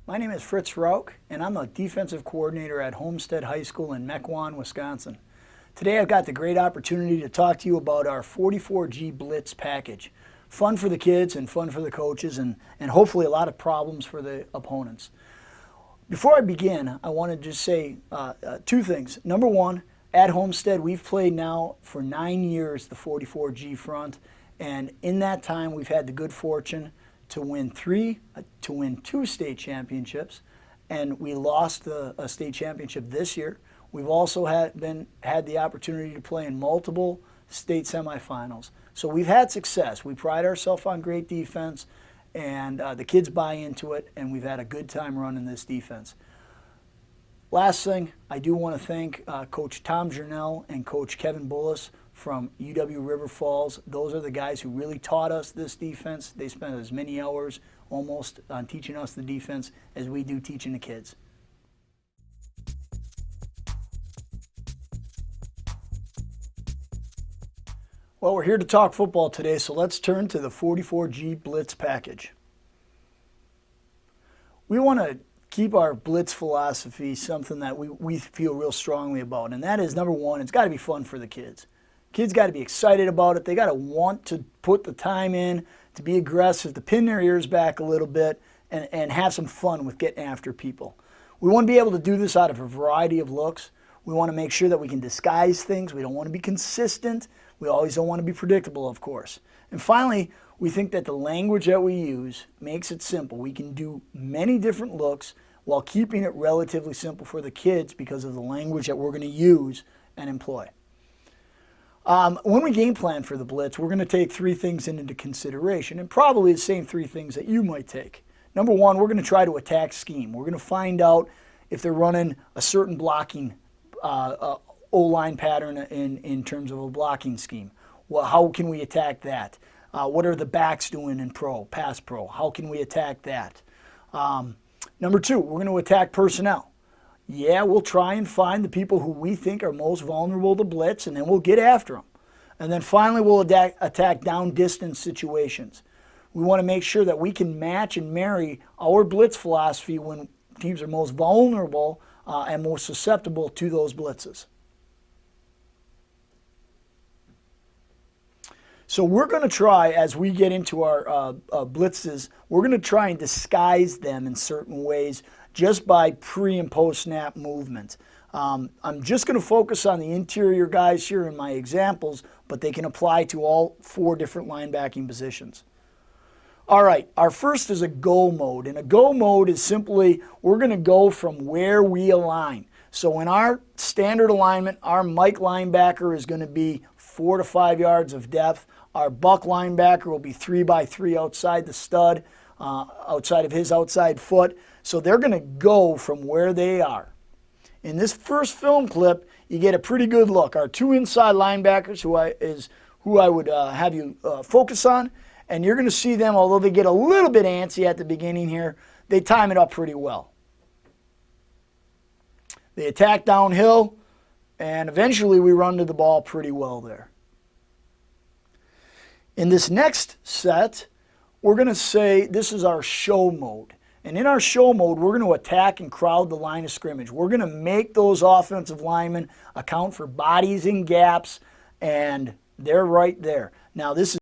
My name is Fritz Rauch, and I'm a defensive coordinator at Homestead High School in Mequon, Wisconsin. Today I've got the great opportunity to talk to you about our 44G Blitz package. Fun for the kids and fun for the coaches, and hopefully a lot of problems for the opponents. Before I begin, I want to just say two things. Number one, at Homestead we've played now for 9 years the 44G front, and in that time we've had the good fortune to win two state championships, and we lost a state championship this year. We've also had the opportunity to play in multiple state semifinals. So we've had success. We pride ourselves on great defense, and the kids buy into it, and we've had a good time running this defense. Last thing, I do want to thank Coach Tom Jernell and Coach Kevin Bullis from UW River Falls. Those are the guys who really taught us this defense. They spent as many hours almost on teaching us the defense as we do teaching the kids. Well, we're here to talk football today, so let's turn to the 44G Blitz package. We want to keep our Blitz philosophy something that we feel real strongly about, and that is, number one, it's got to be fun for the kids. Kids got to be excited about it. They got to want to put the time in, to be aggressive, to pin their ears back a little bit, and have some fun with getting after people. We want to be able to do this out of a variety of looks. We want to make sure that we can disguise things. We don't want to be consistent. We always don't want to be predictable, of course. And finally, we think that the language that we use makes it simple. We can do many different looks while keeping it relatively simple for the kids because of the language that we're going to use and employ. When we game plan for the Blitz, we're going to take three things into consideration, and probably the same three things that you might take. Number one, we're going to try to attack scheme. We're going to find out if they're running a certain blocking O-line pattern in terms of a blocking scheme. Well, how can we attack that? What are the backs doing in pass pro? How can we attack that? Number two, we're going to attack personnel. Yeah, we'll try and find the people who we think are most vulnerable to blitz, and then we'll get after them. And then finally, we'll attack down distance situations. We want to make sure that we can match and marry our blitz philosophy when teams are most vulnerable and most susceptible to those blitzes. So we're going to try, as we get into our blitzes, we're going to try and disguise them in certain ways just by pre and post snap movement. I'm just going to focus on the interior guys here in my examples, but they can apply to all four different linebacking positions. All right, our first is a go mode, and a go mode is simply we're going to go from where we align. So in our standard alignment, our Mike linebacker is going to be 4 to 5 yards of depth. Our buck linebacker will be 3 by 3 outside the stud, outside of his outside foot. So they're going to go from where they are. In this first film clip, you get a pretty good look. Our two inside linebackers, who I would have you focus on, and you're going to see them, although they get a little bit antsy at the beginning here, they time it up pretty well. They attack downhill, and eventually we run to the ball pretty well there. In this next set, we're going to say this is our show mode. And in our show mode, we're going to attack and crowd the line of scrimmage. We're going to make those offensive linemen account for bodies and gaps, and they're right there. Now, this is